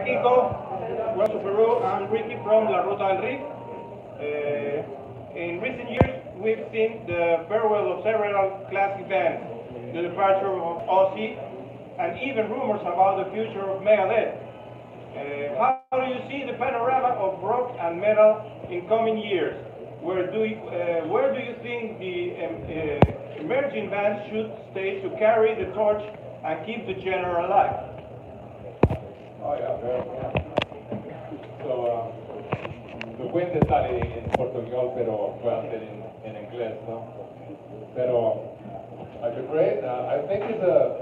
Hi Kiko, welcome to Peru. I'm Ricky from La Ruta del Riff. In recent years, we've seen the farewell of several classic bands, the departure of Ozzy, and even rumors about the future of Megadeth. How do you see the panorama of rock and metal in coming years? Where do you think the emerging bands should stay to carry the torch and keep the genre alive? Oh, yeah, yeah. So, me pueden estar en portugués, pero voy a hacer en inglés, ¿no? Pero, the great, I think it's a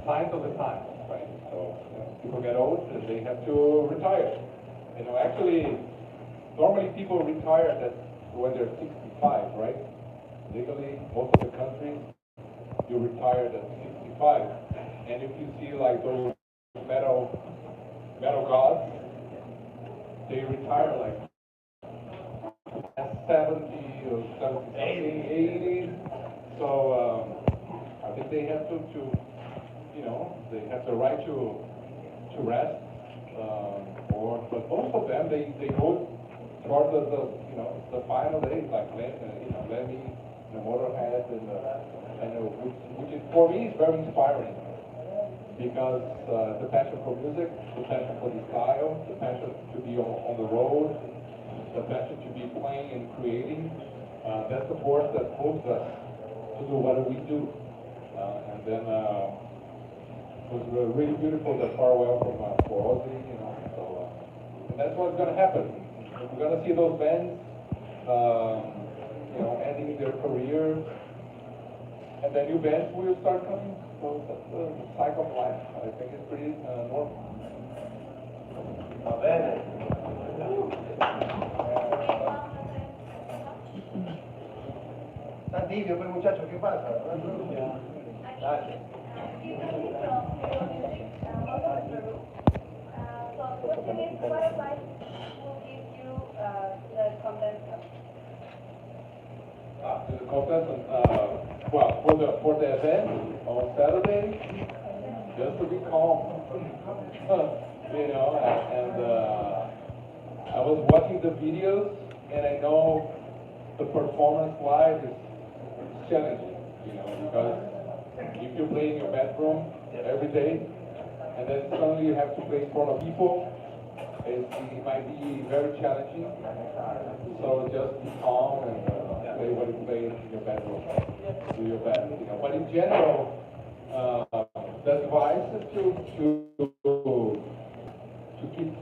sign of the time, right? So, people get old and they have to retire. Actually, normally people retire when they're 65, right? Legally, most of the countries, you retire at 65. And if you see like those metal gods, they retire like 70 or 70, 80. So I think they have to they have the right to rest. But most of them they go toward the final days, like Lemmy, the Motorhead, which is, for me is very inspiring. Because the passion for music, the passion for the style, the passion to be on the road, the passion to be playing and creating, that's the force that moves us to do what we do. And then it was really beautiful, the farewell for Ozzy, so and that's what's going to happen. We're going to see those bands, ending their careers, and then new bands will start coming. So that's the cycle of life. I think it's pretty normal. Está tibio, pues muchachos, ¿qué pasa? Dale. So the question is, what advice will give you the convention? To the convention, well, for the event on Saturday, just to be calm, and I was watching the videos, and I know the performance live is challenging, because if you play in your bedroom every day, and then suddenly you have to play in front of people, it might be very challenging. So just be calm and play what you play in your bedroom. Do your best, But in general, the advice is to keep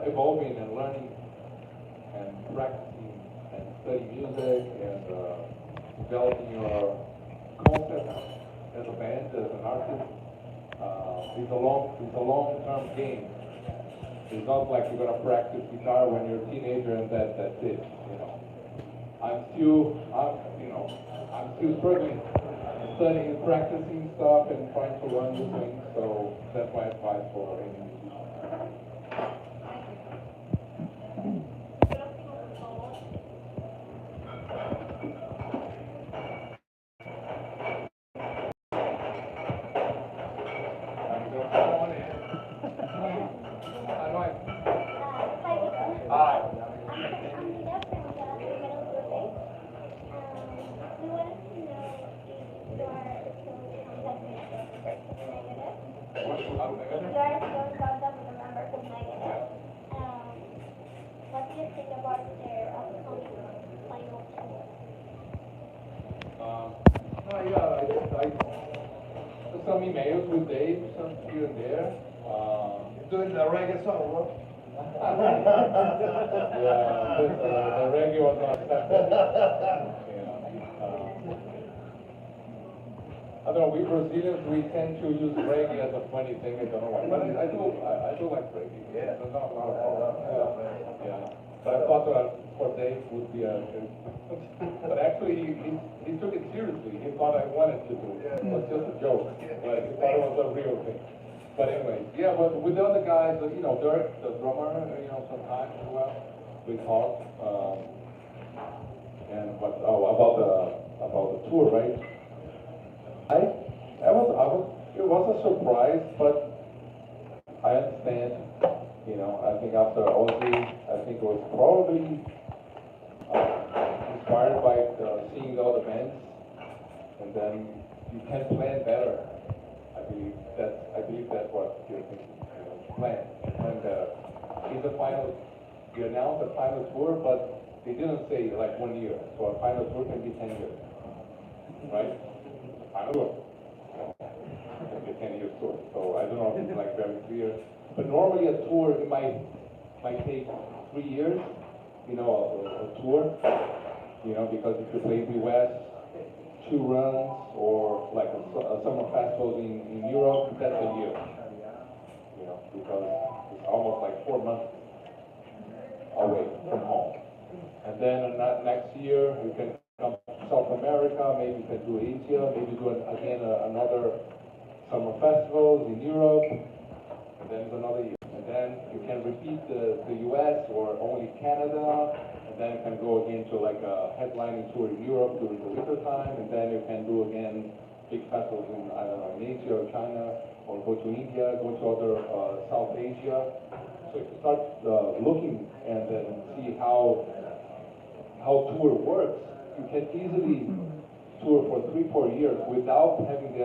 evolving and learning and practicing and studying music and developing your concept as a band, as an artist. It's a long-term game. It's not like you're gonna practice guitar when you're a teenager and that's it. I'm still struggling, studying, practicing stuff, and trying to learn new things. So that's my advice for any musician. Some emails with Dave, some here and there. Doing the reggae song, bro. Yeah, the reggae was not accepted. I don't know, we Brazilians, we tend to use reggae as a funny thing, I don't know why. But I do like reggae. Yeah. It's not a problem. Yeah. But I thought that for Dave would be a good. But actually, he took it seriously. He thought I wanted to do it. It was just a joke. But he thought it was a real thing. But anyway, yeah, but with the other guys, Dirk, the drummer, sometimes as well, we talk. And about the tour, right? It was a surprise, but I I think after Ozzy, I think it was probably inspired by seeing the other bands, and then you can plan better. I believe that's what you're thinking. You know, plan better. In the final, we announced the final tour, but they didn't say like 1 year. So a final tour can be 10 years, right? Final tour. Can be 10 years tour. So I don't know if it's like very clear, but normally a tour it might take 3 years. You know, a tour. You know, because if you play the West, 2 runs, or like a summer festival in Europe, that's a year. You know, because it's almost like 4 months away from home. And then next year you can come to South America, maybe you can do Asia, maybe do another summer festivals in Europe, and then another year. And then you can repeat the US or only Canada, and then you can go again to like a headlining tour in Europe during the winter time, and then you can do again big festivals in, I don't know, in Asia or China, or go to India, go to other South Asia. So if you start looking and then see how tour works, you can easily tour for 3-4 years without having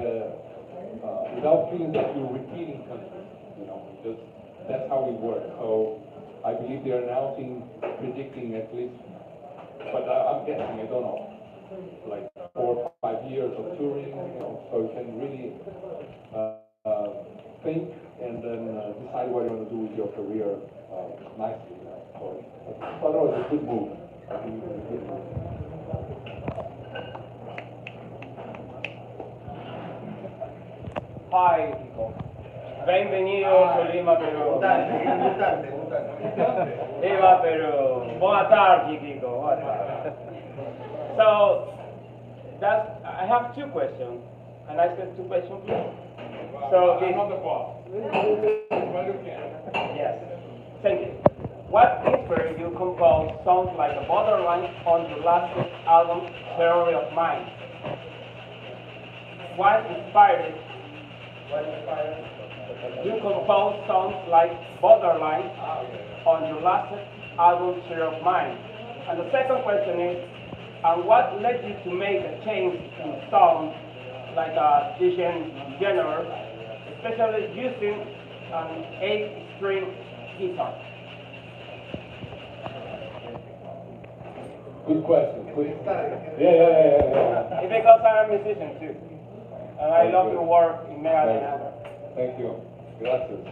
without feeling that you're repeating countries. You know, just that's how we work. So I believe they're announcing, predicting at least, but I'm guessing, I don't know, like 4 or 5 years of touring. You know, so you can really think and then decide what you want to do with your career nicely. You know? So I thought it was a good move. I think it was a good move. Hi, Kiko. Bem-vindo a Lima, Peru. Lima, Peru. Boa tarde, Kiko. Boa tarde. So, I have 2 questions. Can I ask 2 questions, please? So, I'm on the ball. Yes. Thank you. What inspired you compose songs like The Borderline on your last album, Theory of Mind? What inspired you compose songs like Borderline on your last album, Theory of Mind? And the second question is, what led you to make a change in sound, like a different genre, especially using an 8-string guitar? Good question. Yeah. It's because I'm a musician too, and I love to work in Mega. Thank you. Gracias.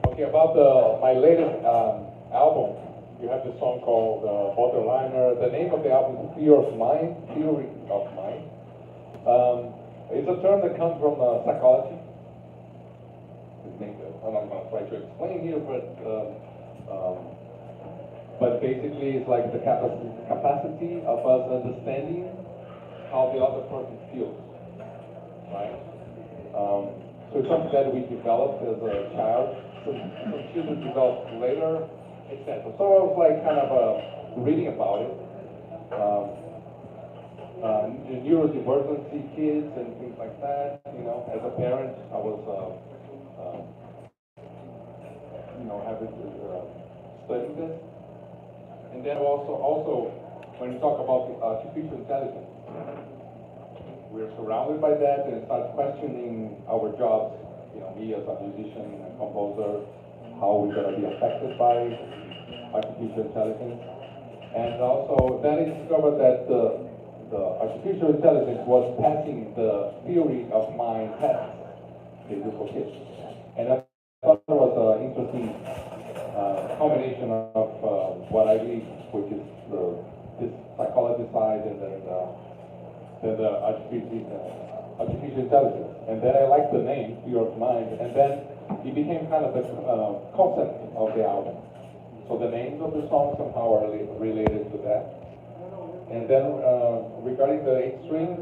Okay, about my latest album, you have this song called Borderliner. The name of the album is Theory of Mind. It's a term that comes from psychology. I'm not going to try to explain here, but basically it's like the capacity of us understanding how the other person feels, right? So it's something that we developed as a child. Some children developed later, etc. So I was like kind of reading about it. Neurodivergency kids and things like that. You know, as a parent, I was, having to study this. And then also, when you talk about artificial intelligence, we're surrounded by that and start questioning our jobs. You know, me as a musician and composer, how we're going to be affected by artificial intelligence. And also, then I discovered that the artificial intelligence was passing the theory of mind test, for kids. And I thought it was an interesting combination of what I read, which is this psychology side and then the artificial intelligence. And then I liked the name, Theory of Mind, and then it became kind of the concept of the album. So the names of the songs somehow are related to that. And then regarding the 8 strings,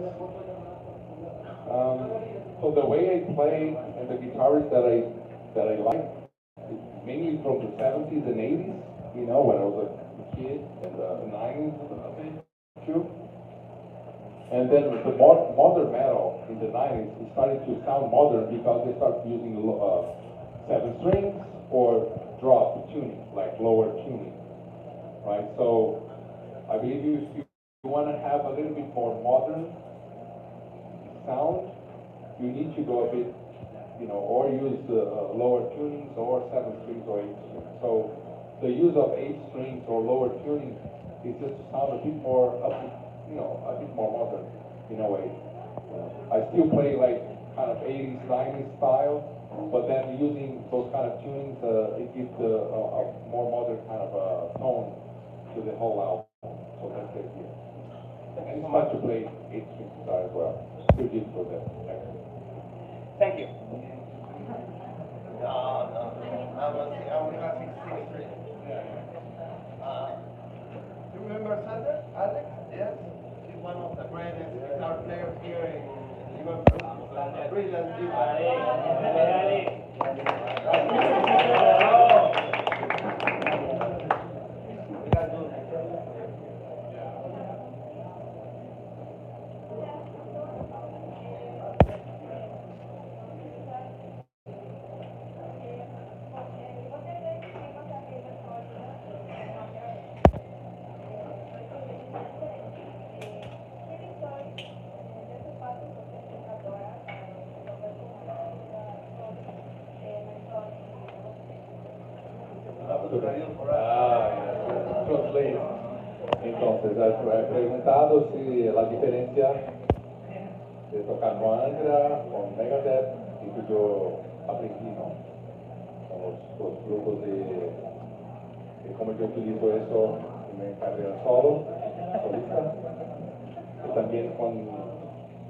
so the way I play and the guitarist that I like is mainly from the 70s and 80s, you know, when I was a kid, and the 90s a bit too. And then the modern metal in the 90s, it started to sound modern because they started using 7 strings for drop tuning, like lower tuning, right? So I believe if you want to have a little bit more modern sound, you need to go a bit, or use lower tunings or 7 strings or 8 strings. So the use of 8 strings or lower tuning is just to sound a bit more a bit more modern in a way. I still play like kind of 80s, 90s style, but then using those kind of tunings, it gives a more modern kind of tone to the whole album. So that's the idea. And it's fun to play 8-string guitar as well. Still deep for that. Thank you. No, I was asking 6 strings. You remember Sander? Alex? Yes? He's one of the greatest guitar players here in Lima. Brilliant guitar. Translate. Entonces, he preguntado si la diferencia de tocar no Angra con Megadeth y que yo aprendí, ¿no? Con los grupos de cómo yo utilizo eso en mi carrera solista. Y también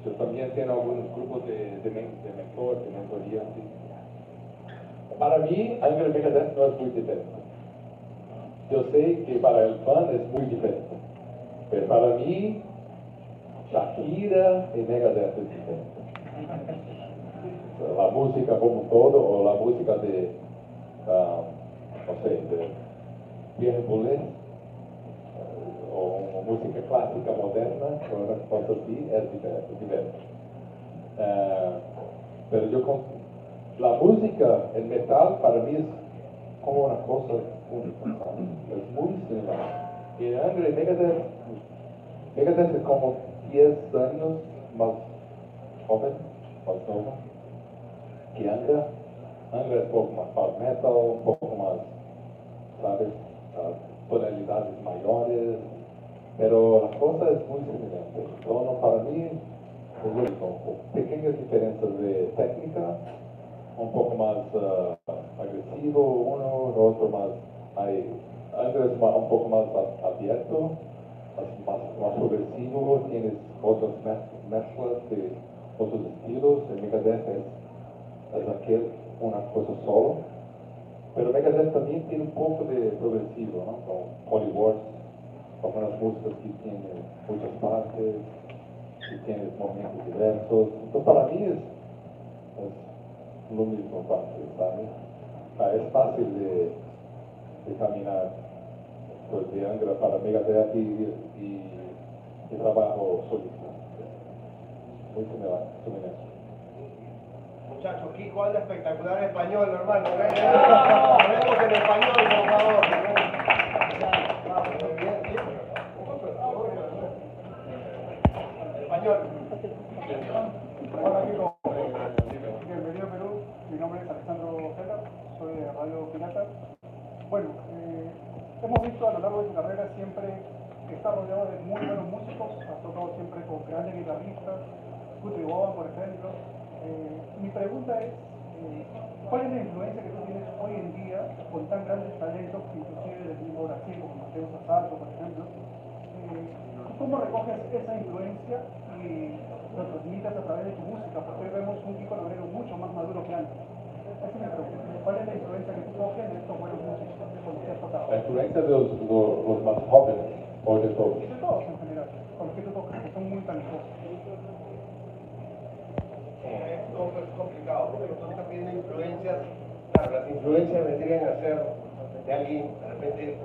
yo también tengo algunos grupos de mentoría, sí. Para mí, Angra y Megadeth no es muy diferente. Yo sé que para el fan es muy diferente, pero para mí, Shakira y Megadeth es diferente. La música como un todo, o la música de, no sé, de Pierre Boulez, o música clásica moderna, o una cosa así, es diferente. Pero la música, el metal, para mí es como una cosa única, ¿sabes? Es muy similar. Y Angra y Megadeth es como 10 años más joven, más nuevo que Angra. Angra es un poco más power metal, un poco más, ¿sabes? Tonalidades mayores, pero la cosa es muy similar. El tono para mí es lo mismo, pequeñas diferencias de técnica, un poco más agresivo uno, el otro más, Angra es un poco más abierto, más progresivo, tienes otras mezclas de otros estilos. El Megadeth es una cosa solo, pero Megadeth también tiene un poco de progresivo, ¿no? Con Polywars, con unas músicas que tienen muchas partes, que tienen movimientos diversos. Entonces para mí es lo mismo fácil, ¿sabes? Es fácil de caminar pues, de Angra para Megadeth y trabajo solista. Muy similar. Muchachos, Kiko anda espectacular en español, hermano. Hablemos en español, por favor. Español. Hola Kiko, bienvenido a Perú, mi nombre es Alejandro Ojeda, soy de Radio Pirata. Bueno, hemos visto a lo largo de tu carrera siempre que estás rodeado de muy buenos músicos, has tocado siempre con grandes guitarristas, Guthrie Govan, por ejemplo. Mi pregunta es, ¿cuál es la influencia que tú tienes hoy en día con tan grandes talentos, inclusive del mismo Brasil, como Mateo Sasalto, por ejemplo? ¿Cómo recoges esa influencia y lo transmites a través de tu música? Porque hoy vemos un Kiko Loureiro mucho más maduro que antes. Esa es mi pregunta. ¿Cuál es la influencia que tú coges de estos buenos músicos con los que has tocado? La influencia de los más jóvenes, o de todos. De todos en general, con los que tú tocas, que son muy talentosos. Es complicado, porque tú estás pidiendo influencias. Claro, las influencias vendrían a ser de alguien, de repente,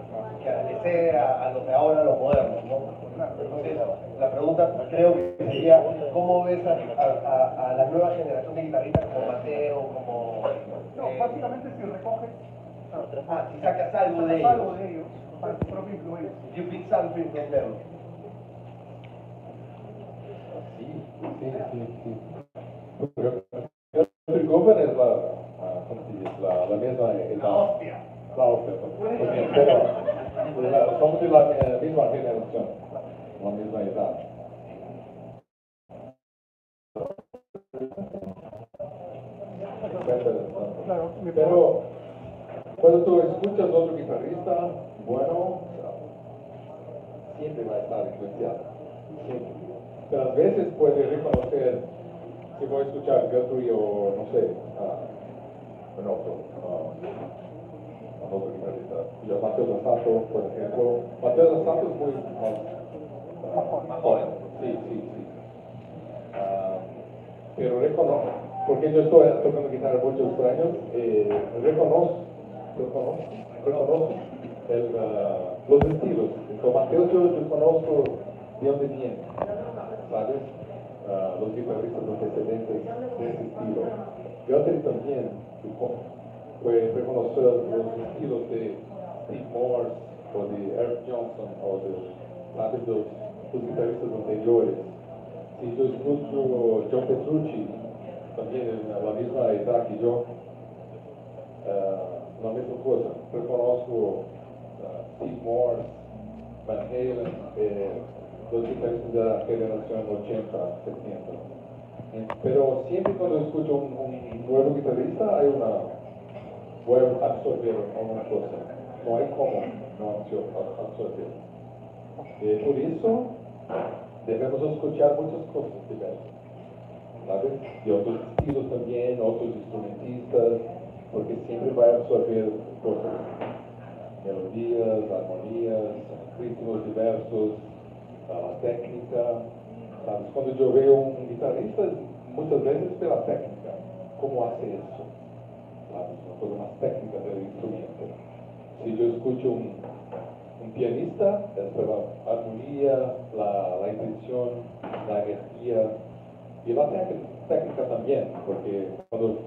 que le a los de ahora, a los modernos, ¿no? Entonces, la pregunta creo que sería, ¿cómo ves a la nueva generación de guitarristas como Mateo, como... No, básicamente si recoges Ah, si sacas algo de Sacas algo ellos. de ellos para tu propia influencia. You pick something from them. Sí, sí, sí, sí. El Confer es ¿cómo se dice? La misma edad. La hostia. La hostia, porque, pero somos de la misma generación, la misma edad. Claro, Pero cuando tú escuchas otro guitarrista, bueno, siempre va a estar influenciado. Siempre. Pero a veces puede reconocer si voy a escuchar Guthrie o no sé, otro guitarrista. Yo, Mateo da Santo, por ejemplo. Mateo da Santo es muy más joven. Sí, sí, sí. Pero reconozco, porque yo estoy tocando guitarra muchos años, reconozco los estilos. Con Mateo yo conozco de dónde viene, ¿sabes? Los guitarristas antecedentes de ese estilo. Yo también puede reconocer los estilos de Steve Morse o de Eric Johnson o de, ¿sabes? Los guitarristas anteriores. Si yo escucho John Petrucci, también en la misma edad que yo, la misma cosa. Reconozco Steve Morse, Van Halen, los guitarristas de la generación 80, 70. Pero siempre cuando escucho un nuevo guitarrista, voy a absorber alguna cosa. No hay cómo no absorber. Por eso debemos escuchar muchas cosas diversas, ¿sabes? De otros estilos también, otros instrumentistas, porque siempre va a absorber cosas, melodías, armonías, ritmos diversos, técnica, ¿sabes? Cuando yo veo un guitarrista, muchas veces veo la técnica, cómo hace eso, ¿sabes? Una cosa más técnica del instrumento. Si yo escucho un pianista, es por la armonía, la intención, la energía y la técnica también, porque cuando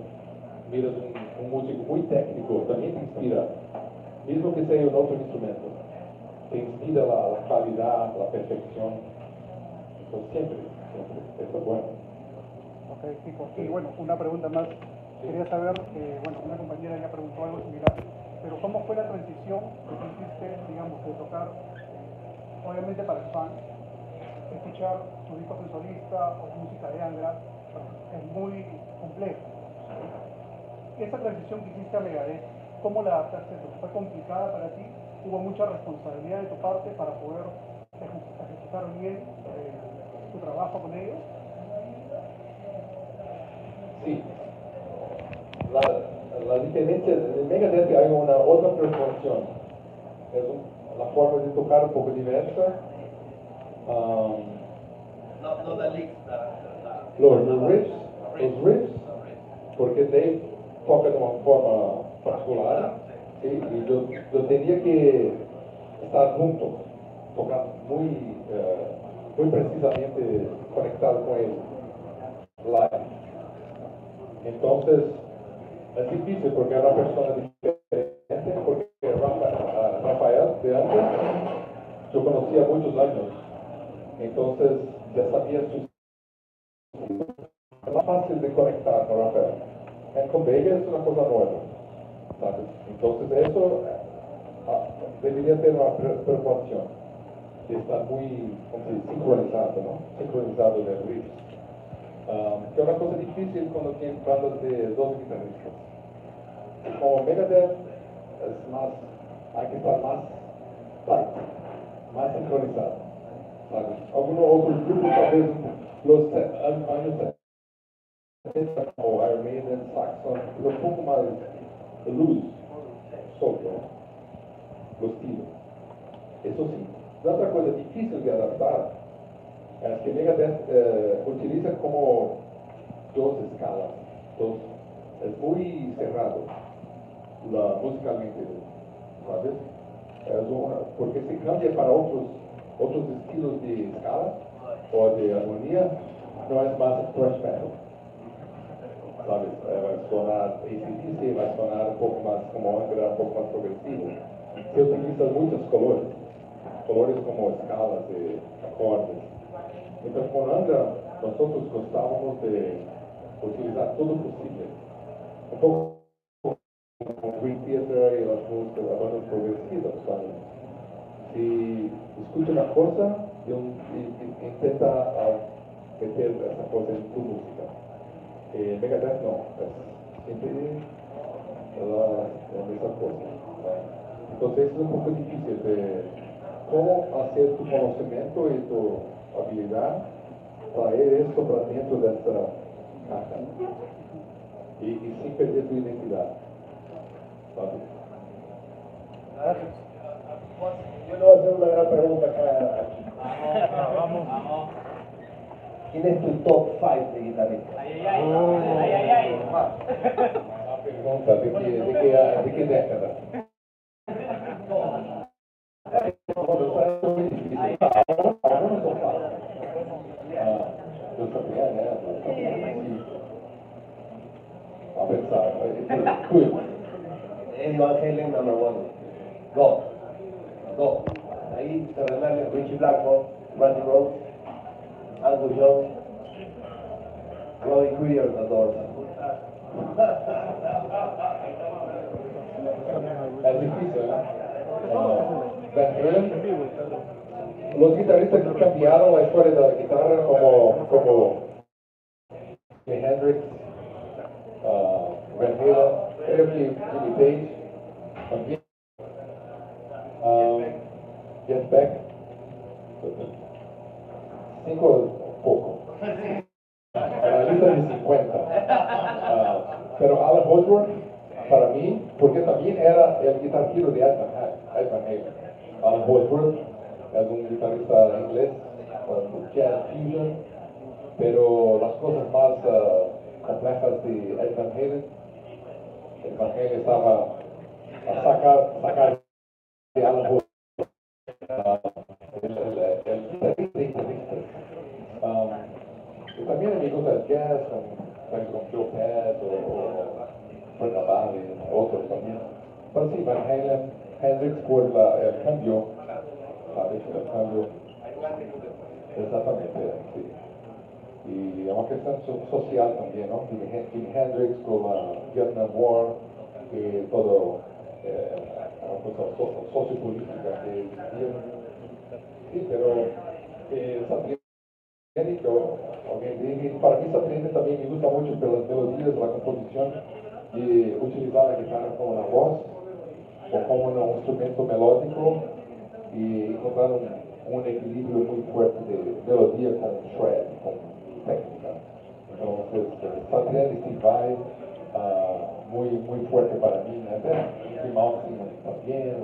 miras un músico muy técnico, también te inspira, mismo que sea un otro instrumento, te inspira la calidad, la perfección. Entonces siempre, eso es bueno. Ok, Kiko. Y bueno, una pregunta más. Quería saber, bueno, una compañera ya preguntó algo similar, pero ¿cómo fue la transición que tú hiciste, digamos, de tocar, obviamente para el fan, escuchar tus discos de solista o música de Angra, es muy complejo? Esa transición que hiciste a Megadeth, ¿cómo la adaptaste? ¿Fue complicada para ti? ¿Hubo mucha responsabilidad de tu parte para poder ejecutar bien tu trabajo con ellos? Sí, la diferencia, en Megadeth hay una otra proporción, es la forma de tocar un poco diversa. No the licks, Los riffs, porque Dave toca de una forma particular, ¿sí? Y yo tenía que estar juntos, tocar muy precisamente conectado con él live. Entonces, es difícil porque era una persona diferente, porque Rafael de antes, yo conocía muchos años, entonces ya sabía sus. Es más fácil de conectar con Rafael. Con Vega es una cosa nueva, ¿sabes? Entonces eso debería tener una proporción de estar muy sincronizado, ¿no? Sincronizado de riffs. Que es una cosa difícil cuando hablas de dos guitarristas. Como Megadeth es más, hay que estar más tight, más sincronizado, ¿sabes? Algunos otros grupos, tal vez, los años como Iron Maiden, Saxon, un poco más luz, solo, los estilos. Eso sí, la otra cosa difícil de adaptar es que Megadeth utiliza como dos escalas, es muy cerrado musicalmente, ¿sabes? Porque se cambia para otros estilos de escala o de armonía, no es más thrash metal. ¿sabes? Va a sonar ACDC, va a sonar un poco más como Angra, un poco más progresivo. Se utilizan muchos colores, colores como escalas de acordes. Mientras con Angra, nosotros gustábamos de utilizar todo posible. Un poco como Green Theater y las músicas, las bandas progresivas, ¿sabes? Si escucha una cosa y intenta meter esa cosa en tu música. Megadeth no, es siempre esa cosa. Entonces es un poco difícil de cómo hacer tu conocimiento y tu habilidad traer esto para dentro de esta caja y sin perder tu identidad. ¿Sabes? Yo le voy a hacer una gran pregunta acá. Vamos. ¿Quién es tu top 5 de guitarristas? Pregunta, ¿de qué década? Yo sabía, a pensar, tuyo. Eddie Van Halen, number 1. Go. Ahí terrenales, Richie Blackmore, Randy Rhoads, Angus Young, Robbie Krieger, The Doors. Es difícil, ¿eh? Van Halen, los guitarristas que cambiaron la historia de la guitarra como Jimi Hendrix, Van Halen, creo que Jimmy Page, también. Jeff Beck, 5 poco. La lista de 50. Pero Alan Woodward, para mí, porque también era el guitarrero de Ed Van Halen. Alan Woodward es un guitarrista inglés, jazz fusion, pero las cosas más complejas de Ed Van Halen estaba a sacar de Alan Woodward. Y también me gusta el jazz con Joe Pass o Brenda Valley, otros también. Pero sí, Van Halen, Hendrix por el cambio, ¿sabes? El cambio. Exactamente, sí. Y una cuestión social también, ¿no? Jimi Hendrix con la Vietnam War y todo, una cosa sociopolítica que existía. Sí, pero satírico, para mí satírico también me gusta mucho por las melodías, la composición y utilizar la guitarra como una voz o como un instrumento melódico y encontrar un equilibrio muy fuerte de melodía con shred, con técnica. Entonces, Satriani Steve Vai, muy fuerte para mí, ¿no? Y Mountain también,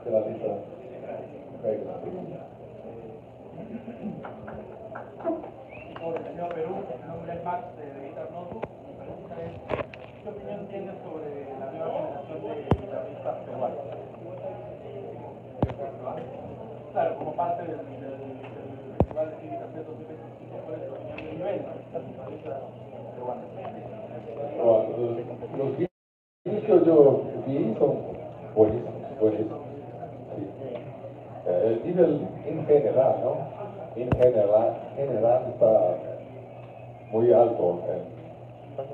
de la lista. Bienvenido a Perú, mi nombre es Max de Guitar Notebook. Mi pregunta es, ¿qué opinión tienes sobre la nueva generación de guitarristas peruanos? Claro, como parte del Festival de Guitarristas 2025, ¿cuál es tu opinión del nivel de estas guitarristas peruanas? Los vídeos que yo vi son buenísimos. Sí. El nivel en general, ¿no? En general está muy alto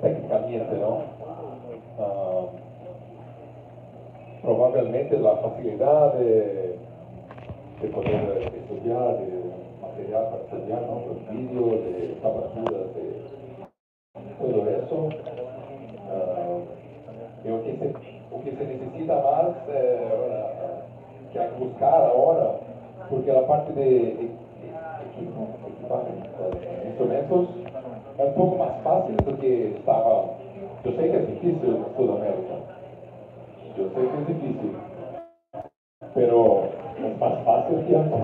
técnicamente, ¿no? Probablemente la facilidad de poder estudiar, de material para estudiar, ¿no? Los vídeos, de tablaturas, de todo eso. Creo que se necesita más que hay que buscar ahora, porque la parte de instrumentos es un poco más fácil do que estaba. Yo sé que es difícil en Sudamérica, yo sé que es difícil, pero es más fácil que antes.